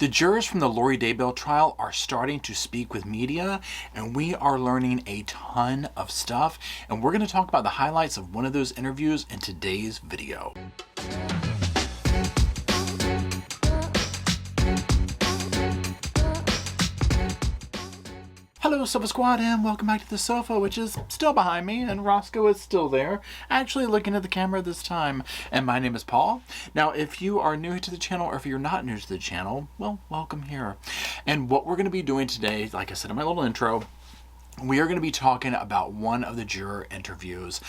The jurors from the Lori Daybell trial are starting to speak with media, and we are learning a ton of stuff, and we're going to talk about the highlights of one of those interviews in today's video. Hello Sofa Squad, and welcome back to the sofa, which is still behind me, and Roscoe is still there, actually looking at the camera this time. And my name is Paul. Now, if you are new to the channel, or if you're not new to the channel, well, welcome here. And what we're going to be doing today, like I said in my little intro, we are going to be talking about one of the juror interviews.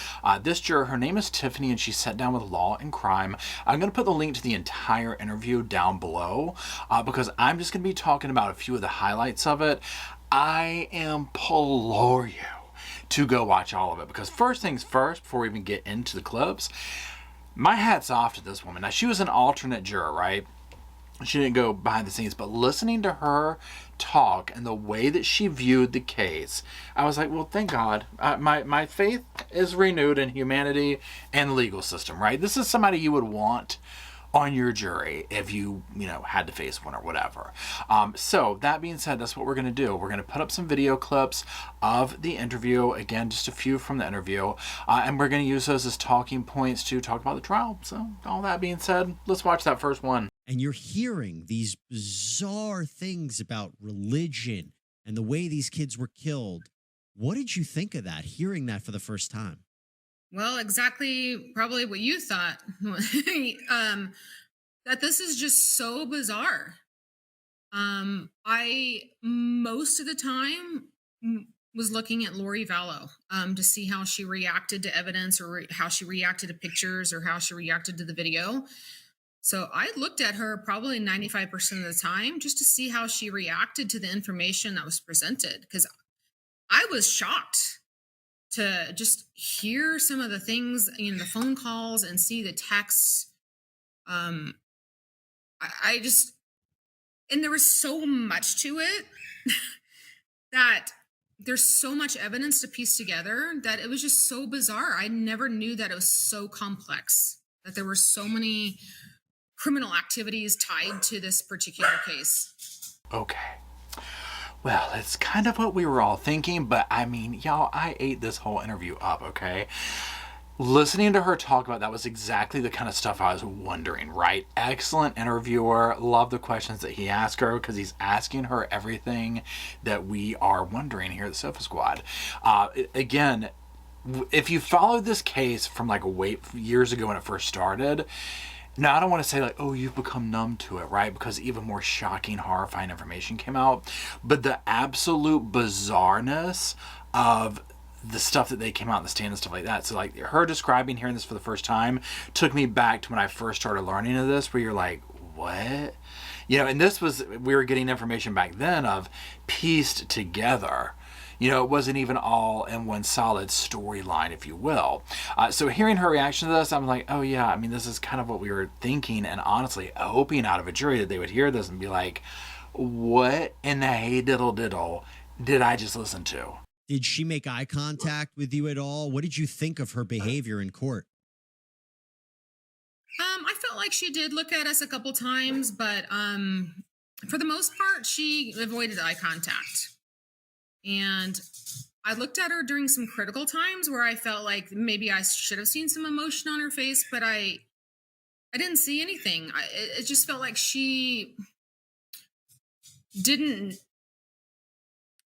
This juror, her name is Tiffany, and she sat down with Law and Crime. I'm going to put the link to the entire interview down below because I'm just going to be talking about a few of the highlights of it. I implore you to go watch all of it, because first things first, before we even get into the clips, my hat's off to this woman. Now, she was an alternate juror, right? She didn't go behind the scenes, but listening to her talk and the way that she viewed the case, I was like, well, thank God. My faith is renewed in humanity and the legal system, right? This is somebody you would want on your jury if you had to face one or whatever. So that being said, that's what we're going to do. We're going to put up some video clips of the interview. Again, just a few from the interview. And we're going to use those as talking points to talk about the trial. So all that being said, let's watch that first one. And you're hearing these bizarre things about religion and the way these kids were killed. What did you think of that, hearing that for the first time? Well, exactly, probably what you thought, that this is just so bizarre. I, most of the time, was looking at Lori Vallow to see how she reacted to evidence, or how she reacted to pictures, or how she reacted to the video. So I looked at her probably 95% of the time just to see how she reacted to the information that was presented, because I was shocked to just hear some of the things, the phone calls, and see the texts. And there was so much to it that there's so much evidence to piece together that it was just so bizarre. I never knew that it was so complex, that there were so many criminal activities tied to this particular case. Okay. Well, it's kind of what we were all thinking, but I mean, y'all, I ate this whole interview up, okay? Listening to her talk about that was exactly the kind of stuff I was wondering, right? Excellent interviewer. Love the questions that he asked her, because he's asking her everything that we are wondering here at the Sofa Squad. Again, if you followed this case from like years ago when it first started, now, I don't want to say like, oh, you've become numb to it, right? Because even more shocking, horrifying information came out. But the absolute bizarreness of the stuff that they came out in the stand and stuff like that. So like her hearing this for the first time took me back to when I first started learning of this, where you're like, what? And we were getting information back then of pieced together. It wasn't even all in one solid storyline, if you will. So hearing her reaction to this, I'm like, oh yeah, I mean, this is kind of what we were thinking, and honestly hoping out of a jury that they would hear this and be like, what in the hey diddle diddle did I just listen to? Did she make eye contact with you at all? What did you think of her behavior in court? I felt like she did look at us a couple times, but for the most part, she avoided eye contact. And I looked at her during some critical times where I felt like maybe I should have seen some emotion on her face, but I didn't see anything. It just felt like she didn't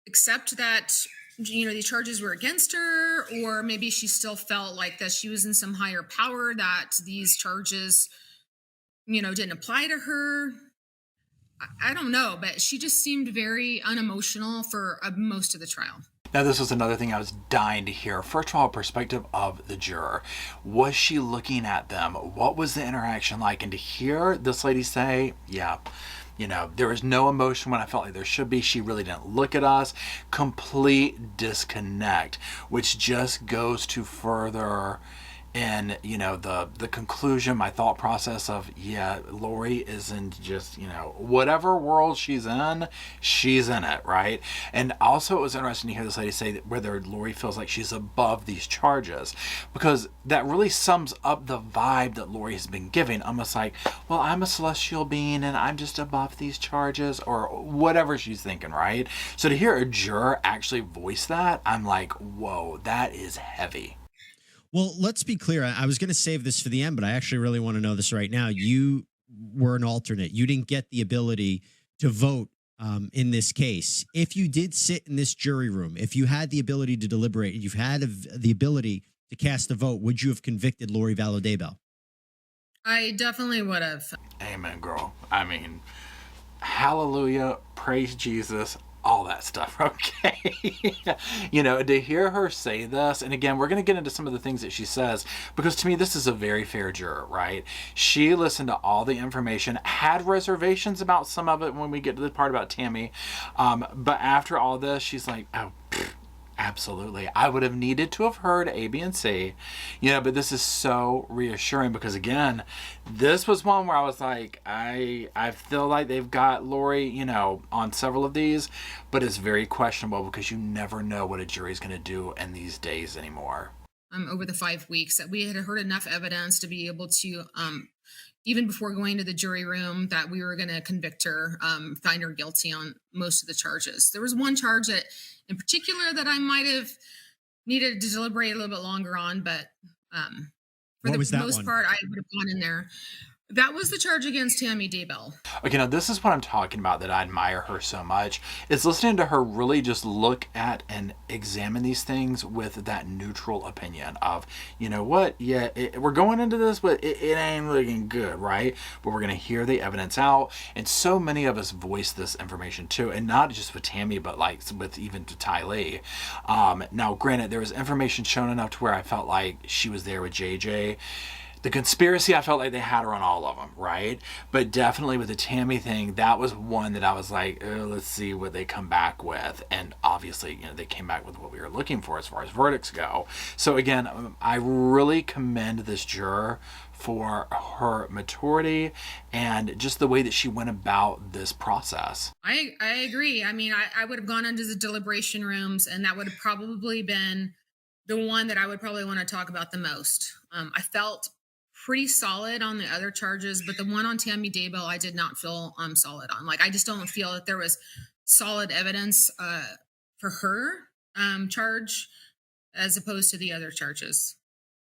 accept that, these charges were against her, or maybe she still felt like that she was in some higher power, that these charges, didn't apply to her. I don't know, but she just seemed very unemotional for most of the trial. Now, this was another thing I was dying to hear. First of all, perspective of the juror. Was she looking at them? What was the interaction like? And to hear this lady say, yeah, there was no emotion when I felt like there should be. She really didn't look at us. Complete disconnect, which just goes to further And, you know, the conclusion, my thought process of, yeah, Lori isn't just, you know, whatever world she's in it, right? And also it was interesting to hear this lady say that whether Lori feels like she's above these charges, because that really sums up the vibe that Lori has been giving, almost like, well, I'm a celestial being and I'm just above these charges, or whatever she's thinking, right? So to hear a juror actually voice that, I'm like, whoa, that is heavy. Well, let's be clear. I was going to save this for the end, but I actually really want to know this right now. You were an alternate. You didn't get the ability to vote in this case. If you did sit in this jury room, if you had the ability to deliberate, you've had the ability to cast a vote, would you have convicted Lori Vallow Daybell? I definitely would have. Amen, girl. I mean, hallelujah, praise Jesus, all that stuff, okay? You know, to hear her say this, and again, we're going to get into some of the things that she says, because to me, this is a very fair juror, right? She listened to all the information, had reservations about some of it when we get to the part about Tammy, but after all this, she's like, oh, absolutely. I would have needed to have heard A, B, and C, you know, but this is so reassuring because, again, this was one where I was like, I feel like they've got Lori, you know, on several of these, but it's very questionable because you never know what a jury's going to do in these days anymore. Over the 5 weeks that we had heard enough evidence to be able to, even before going to the jury room, that we were going to convict her, find her guilty on most of the charges. There was one charge that in particular that I might have needed to deliberate a little bit longer on, but for What was the that most one? part, I would have gone in there. That was the charge against Tammy Daybell. Okay, now this is what I'm talking about, that I admire her so much. Is listening to her really just look at and examine these things with that neutral opinion of, you know what, yeah, we're going into this, but it ain't looking good, right? But we're going to hear the evidence out. And so many of us voice this information too, and not just with Tammy, but like with even to Ty Lee. Now, granted, there was information shown enough to where I felt like she was there with JJ. The conspiracy, I felt like they had her on all of them, right? But definitely with the Tammy thing, that was one that I was like, oh, let's see what they come back with. And obviously, you know, they came back with what we were looking for as far as verdicts go. So again, I really commend this juror for her maturity and just the way that she went about this process. I agree. I mean, I would have gone into the deliberation rooms, and that would have probably been the one that I would probably want to talk about the most. I felt pretty solid on the other charges, but the one on Tammy Daybell, I did not feel solid on. Like, I just don't feel that there was solid evidence for her charge as opposed to the other charges.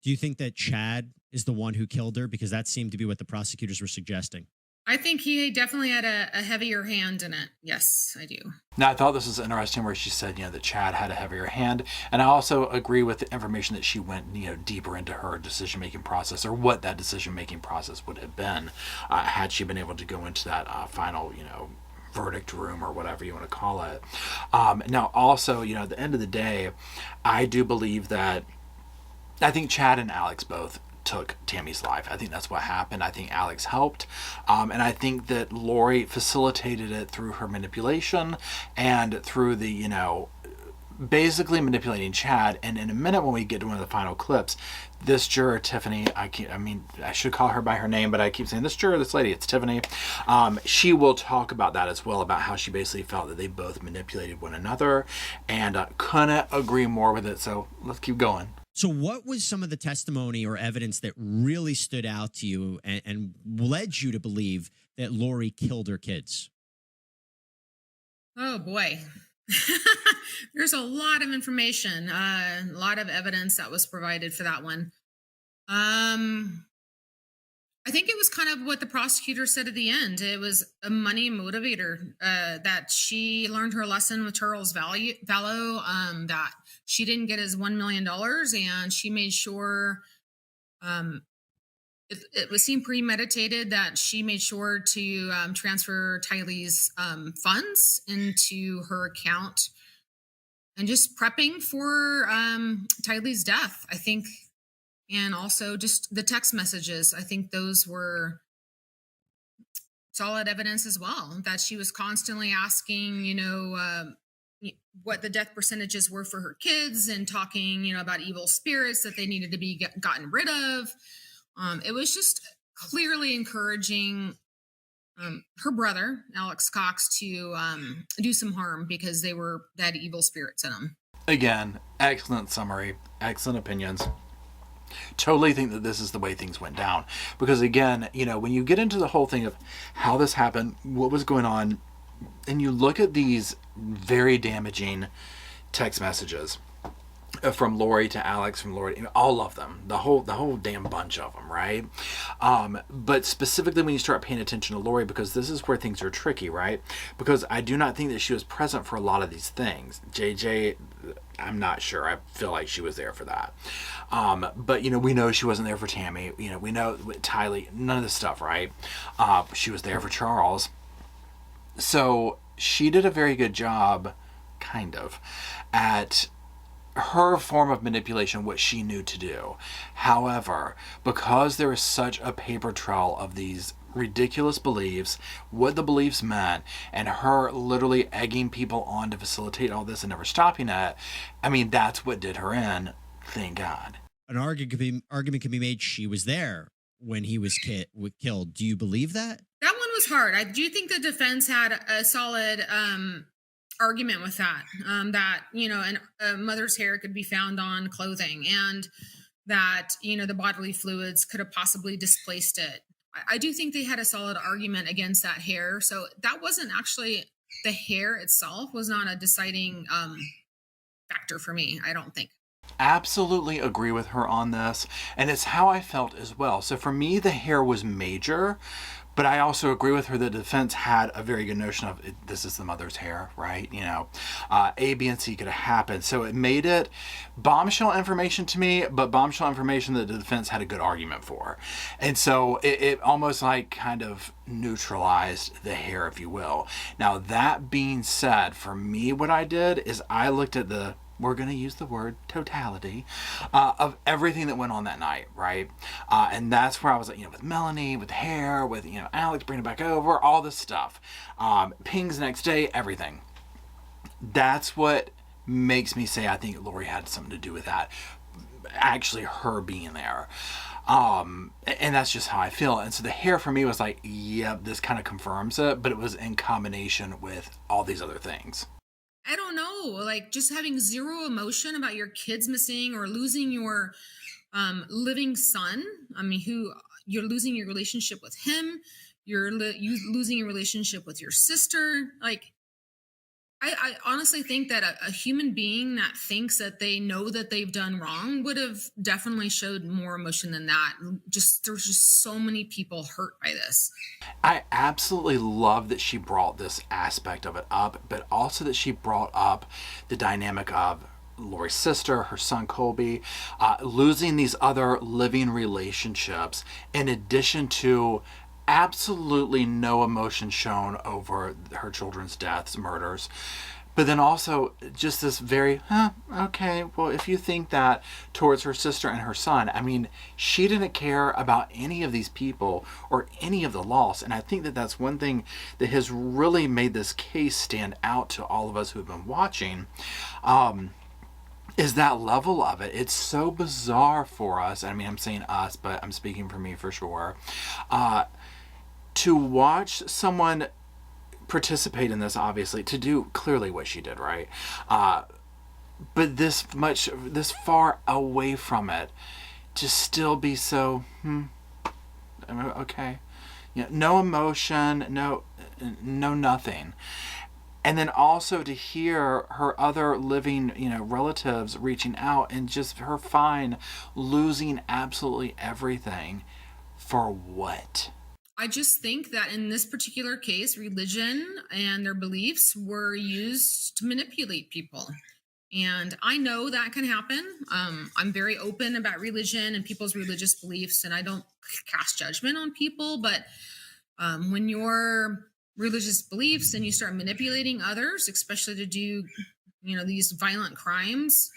Do you think that Chad is the one who killed her? Because that seemed to be what the prosecutors were suggesting. I think he definitely had a heavier hand in it. Yes, I do. Now, I thought this was interesting where she said, you know, that Chad had a heavier hand. And I also agree with the information that she went, you know, deeper into her decision-making process, or what that decision-making process would have been had she been able to go into that final, you know, verdict room or whatever you want to call it. Now, also, you know, at the end of the day, I do believe that I think Chad and Alex both took Tammy's life. I think that's what happened. I think Alex helped. And I think that Lori facilitated it through her manipulation and through the, you know, basically manipulating Chad. And in a minute when we get to one of the final clips, this juror, Tiffany, I should call her by her name, but I keep saying this juror, this lady, it's Tiffany. She will talk about that as well, about how she basically felt that they both manipulated one another, and couldn't agree more with it. So let's keep going. So, what was some of the testimony or evidence that really stood out to you and led you to believe that Lori killed her kids? Oh boy. There's a lot of information, a lot of evidence that was provided for that one. I think it was kind of what the prosecutor said at the end. It was a money motivator, that she learned her lesson with Charles Vallow, that she didn't get his $1 million, and she made sure it was seemed premeditated that she made sure to transfer Tylee's funds into her account, and just prepping for Tylee's death, I think. And also just the text messages. I think those were solid evidence as well, that she was constantly asking, you know, what the death percentages were for her kids and talking, about evil spirits that they needed to be gotten rid of. It was just clearly encouraging her brother, Alex Cox, to do some harm because they had evil spirits in them. Again, excellent summary, excellent opinions. Totally think that this is the way things went down. Because again, when you get into the whole thing of how this happened, what was going on, and you look at these very damaging text messages from Lori to Alex, from Lori, all of them, the whole damn bunch of them, right? But specifically when you start paying attention to Lori, because this is where things are tricky, right? Because I do not think that she was present for a lot of these things. JJ, I'm not sure. I feel like she was there for that. But we know she wasn't there for Tammy. We know Tylee, none of this stuff, right? She was there for Charles. So she did a very good job, kind of, at her form of manipulation, what she knew to do. However, because there is such a paper trail of these ridiculous beliefs, what the beliefs meant, and her literally egging people on to facilitate all this and never stopping it, that's what did her in. Thank God. An argument can be made she was there when he was killed. Do you believe that? That one was hard. I do think the defense had a solid argument with that, a mother's hair could be found on clothing, and that, the bodily fluids could have possibly displaced it. I do think they had a solid argument against that hair. So that wasn't actually, the hair itself was not a deciding factor for me, I don't think. Absolutely agree with her on this, and it's how I felt as well. So for me, the hair was major, but I also agree with her that the defense had a very good notion of this is the mother's hair, right? A, B, and C could have happened. So it made it bombshell information to me, but bombshell information that the defense had a good argument for. And so it almost like kind of neutralized the hair, if you will. Now, that being said, for me, what I did is I looked at we're going to use the word totality of everything that went on that night, right? And that's where I was like, with Melanie, with hair, with, Alex bringing it back over, all this stuff. Pings the next day, everything. That's what makes me say I think Lori had something to do with that. Actually, her being there. And that's just how I feel. And so the hair for me was like, yep, this kind of confirms it, but it was in combination with all these other things. I don't know, like just having zero emotion about your kids missing or losing your living son. Who you're losing your relationship with him. You're losing your relationship with your sister. Like, I honestly think that a human being that thinks that they know that they've done wrong would have definitely showed more emotion than that. There's just so many people hurt by this. I absolutely love that she brought this aspect of it up, but also that she brought up the dynamic of Lori's sister, her son Colby, losing these other living relationships, in addition to absolutely no emotion shown over her children's deaths, murders. But then also just this very, okay, well, if you think that towards her sister and her son, she didn't care about any of these people or any of the loss. And I think that that's one thing that has really made this case stand out to all of us who have been watching. Is that level of it. It's so bizarre for us. I'm saying us, but I'm speaking for me for sure. To watch someone participate in this, obviously, to do clearly what she did, right? But this far away from it, to still be so, okay. No emotion, no nothing. And then also to hear her other living, relatives reaching out, and just her fine losing absolutely everything. For what? I just think that in this particular case, religion and their beliefs were used to manipulate people. And I know that can happen. I'm very open about religion and people's religious beliefs, and I don't cast judgment on people. But when your religious beliefs and you start manipulating others, especially to do, these violent crimes,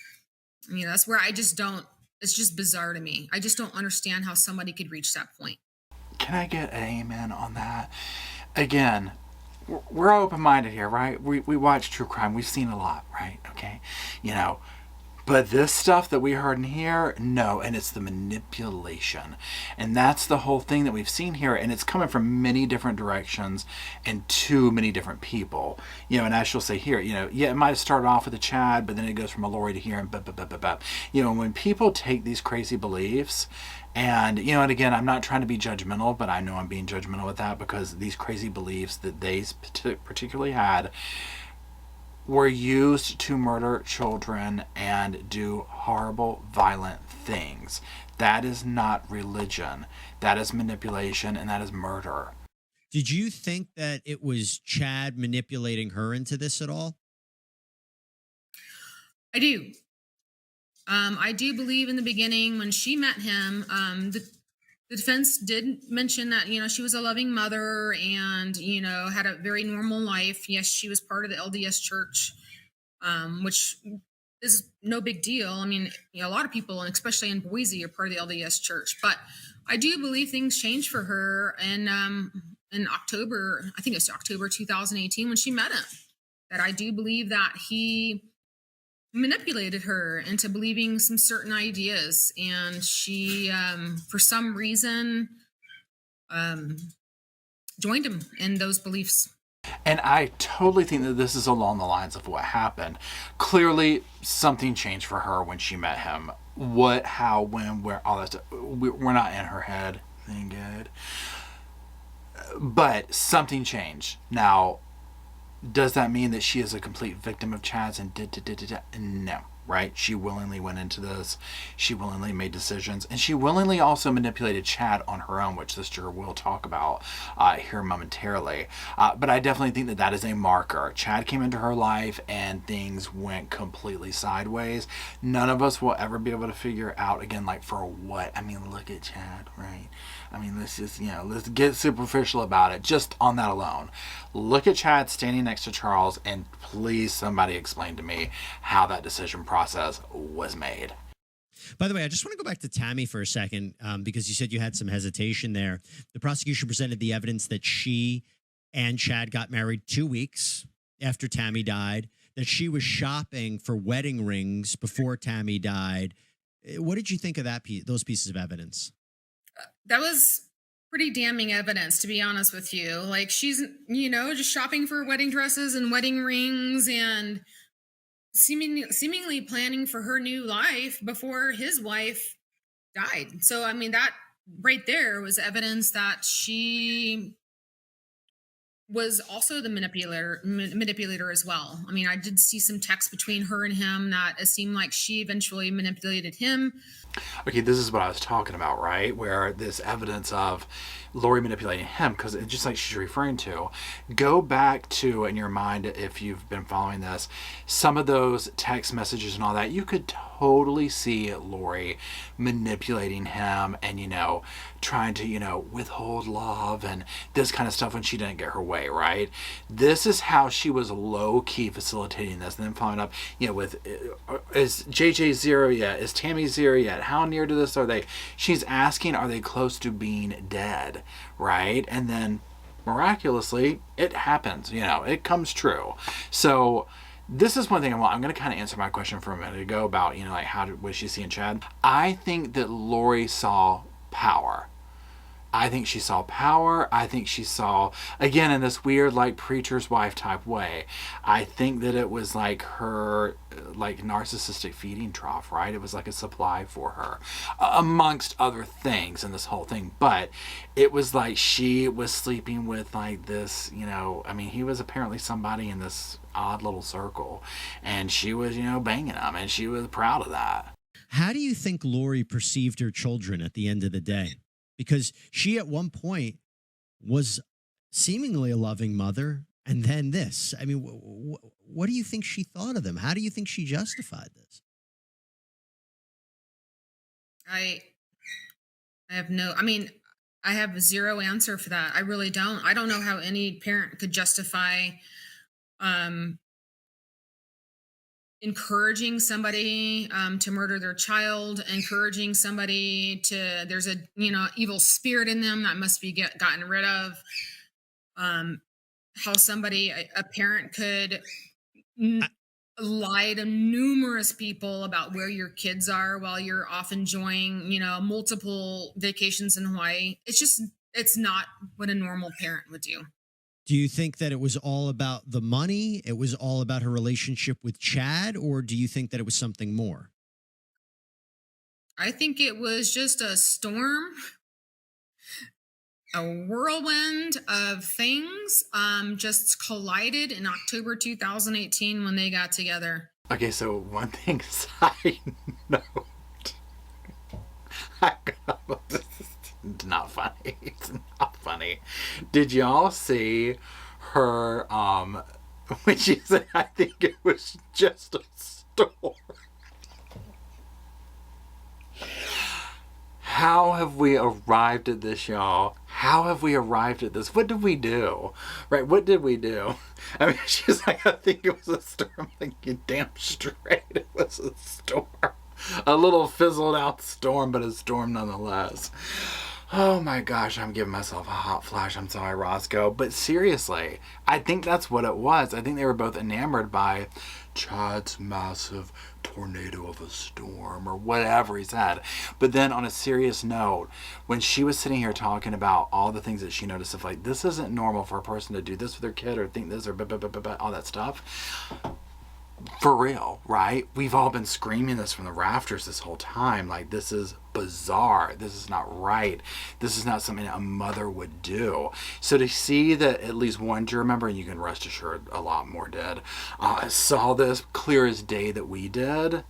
that's where I just don't, it's just bizarre to me. I just don't understand how somebody could reach that point. Can I get an amen on that? Again, we're open-minded here, right? We watch true crime. We've seen a lot, right? Okay, you know, but this stuff that we heard in here, no, and it's the manipulation. And that's the whole thing that we've seen here, and it's coming from many different directions and too many different people. You know, and as she'll say here, you know, yeah, it might have started off with a Chad, but then it goes from a Lori to here and You know, when people take these crazy beliefs, and, you know, and again, I'm not trying to be judgmental, but I know I'm being judgmental with that because these crazy beliefs that they particularly had were used to murder children and do horrible, violent things. That is not religion. That is manipulation and that is murder. Did you think that it was Chad manipulating her into this at all? I do. I do believe in the beginning when she met him, the defense did mention that, you know, she was a loving mother and, you know, had a very normal life. Yes, she was part of the LDS church, which is no big deal. I mean, you know, a lot of people, and especially in Boise, are part of the LDS church. But I do believe things changed for her in October, I think it was October 2018 when she met him. That I do believe that he manipulated her into believing some certain ideas, and she for some reason um, joined him in those beliefs. And I totally think that this is along the lines of what happened. Clearly, something changed for her when she met him. What, how, when, where, all that stuff. We're not in her head. Thank God. But something changed. Now, does that mean that she is a complete victim of Chad's and No, right? She willingly went into this. She willingly made decisions. And she willingly also manipulated Chad on her own, which this juror will talk about here momentarily. But I definitely think that that is a marker. Chad came into her life and things went completely sideways. None of us will ever be able to figure out, again, like for what? I mean, look at Chad, right? I mean, let's just, you know, let's get superficial about it just on that alone. Look at Chad standing next to Charles and please somebody explain to me how that decision process was made. By the way, I just want to go back to Tammy for a second because you said you had some hesitation there. The prosecution presented the evidence that she and Chad got married 2 weeks after Tammy died, that she was shopping for wedding rings before Tammy died. What did you think of those pieces of evidence? That was pretty damning evidence, to be honest with you. Like, she's, you know, just shopping for wedding dresses and wedding rings and seemingly planning for her new life before his wife died. So, I mean, that right there was evidence that she was also the manipulator as well. I mean, I did see some text between her and him that it seemed like she eventually manipulated him. Okay, this is what I was talking about, right? Where this evidence of Lori manipulating him, because it's just like she's referring to, go back to, in your mind, if you've been following this, some of those text messages and all that, you could totally see Lori manipulating him and, you know, trying to, you know, withhold love and this kind of stuff when she didn't get her way, right? This is how she was low-key facilitating this. And then following up, you know, with, is JJ zero yet? Is Tammy zero yet? How near to this are they? She's asking, are they close to being dead, right? And then miraculously, it happens. You know, it comes true. So this is one thing I'm going to kind of answer my question from a minute ago about, you know, like was she seeing Chad? I think that Lori saw power. I think she saw power. I think she saw, again, in this weird, like, preacher's wife type way, I think that it was like her, like, narcissistic feeding trough, right? It was like a supply for her, amongst other things in this whole thing. But it was like she was sleeping with, like, this, you know, I mean, he was apparently somebody in this odd little circle. And she was, you know, banging him. And she was proud of that. How do you think Lori perceived her children at the end of the day? Because she at one point was seemingly a loving mother, and then this. I mean, what do you think she thought of them? How do you think she justified this? I have zero answer for that. I really don't. I don't know how any parent could justify encouraging somebody to murder their child, encouraging somebody to, there's a, you know, evil spirit in them that must be gotten rid of. how somebody, a parent could lie to numerous people about where your kids are while you're off enjoying, multiple vacations in Hawaii. It's not what a normal parent would do. Do you think that it was all about the money? It was all about her relationship with Chad? Or do you think that it was something more? I think it was just a storm, a whirlwind of things just collided in October 2018 when they got together. Okay, so one thing, side note. It's not funny. It's not funny. Did y'all see her, when she said, I think it was just a storm? How have we arrived at this, y'all? How have we arrived at this? What did we do? Right, what did we do? I mean, she's like, I think it was a storm. I'm like, you damn straight it was a storm. A little fizzled out storm, but a storm nonetheless. Oh my gosh, I'm giving myself a hot flash. I'm sorry, Roscoe. But seriously, I think that's what it was. I think they were both enamored by Chad's massive tornado of a storm or whatever he said. But then on a serious note, when she was sitting here talking about all the things that she noticed, of like, this isn't normal for a person to do this with their kid or think this or all that stuff. For real, right? We've all been screaming this from the rafters this whole time. Like, this is bizarre. This is not right. This is not something a mother would do. So to see that at least one juror member, and you can rest assured a lot more did, saw this clear as day that we did,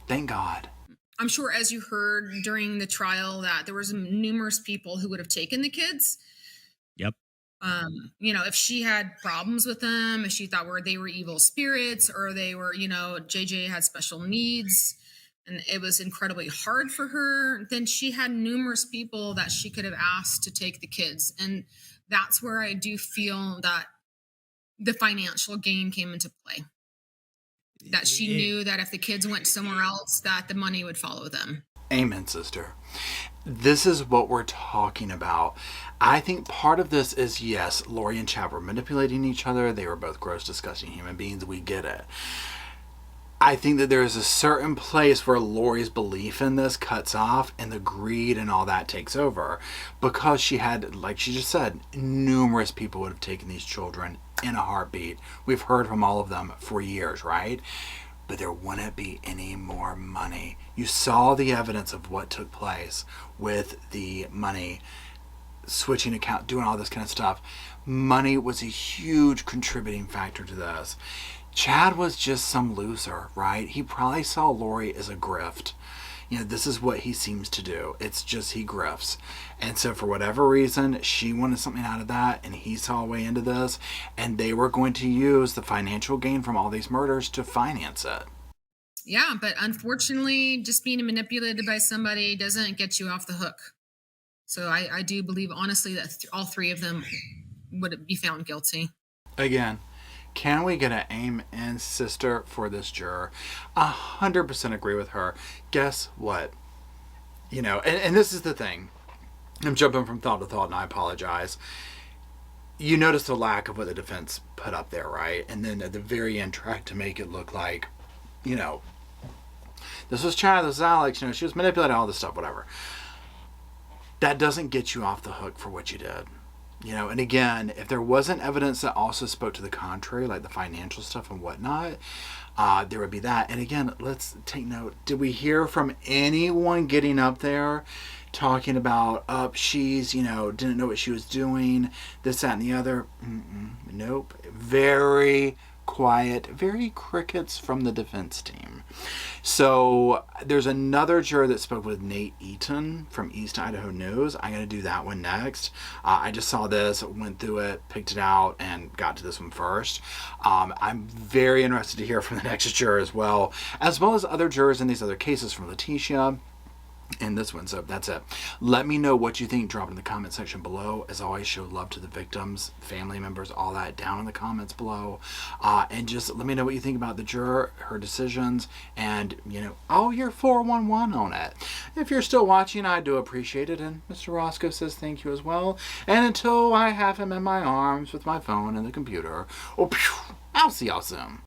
thank God. I'm sure, as you heard during the trial, that there was numerous people who would have taken the kids. Yep. If she had problems with them, if she thought they were evil spirits, or they were, JJ had special needs and it was incredibly hard for her, then she had numerous people that she could have asked to take the kids. And that's where I do feel that the financial gain came into play. That she knew that if the kids went somewhere else, that the money would follow them. Amen, sister. This is what we're talking about. I think part of this is, yes, Lori and Chad were manipulating each other. They were both gross, disgusting human beings. We get it. I think that there is a certain place where Lori's belief in this cuts off and the greed and all that takes over, because she had, like she just said, numerous people would have taken these children in a heartbeat. We've heard from all of them for years, right? But there wouldn't be any more money. You saw the evidence of what took place with the money, switching account, doing all this kind of stuff. Money was a huge contributing factor to this. Chad was just some loser, right? He probably saw Lori as a grift. This is what he seems to do. It's just he grifts. And so for whatever reason, she wanted something out of that, and he saw a way into this, and they were going to use the financial gain from all these murders to finance it. Yeah, but unfortunately, just being manipulated by somebody doesn't get you off the hook. So I do believe, honestly, that all three of them would be found guilty. Again, can we get an amen, sister, for this juror? 100% agree with her. Guess what? And this is the thing. I'm jumping from thought to thought, and I apologize. You notice the lack of what the defense put up there, right? And then at the very end, tried to make it look like, this was Chad, this was Alex, she was manipulating all this stuff, whatever. That doesn't get you off the hook for what you did. And again, if there wasn't evidence that also spoke to the contrary, like the financial stuff and whatnot, there would be that. And again, let's take note. Did we hear from anyone getting up there talking about, she's, didn't know what she was doing, this, that, and the other? Nope. Very quiet, very crickets from the defense team. So there's another juror that spoke with Nate Eaton from East Idaho News. I'm going to do that one next. I just saw this, went through it, picked it out, and got to this one first. I'm very interested to hear from the next juror as well as other jurors in these other cases, from Letitia in this one. So that's it. Let me know what you think. Drop it in the comment section below. As always, show love to the victims, family members, all that down in the comments below. And just let me know what you think about the juror, her decisions, and, you know, all your 411 on it. If you're still watching, I do appreciate it. And Mr. Roscoe says thank you as well. And until I have him in my arms with my phone and the computer, I'll see y'all soon.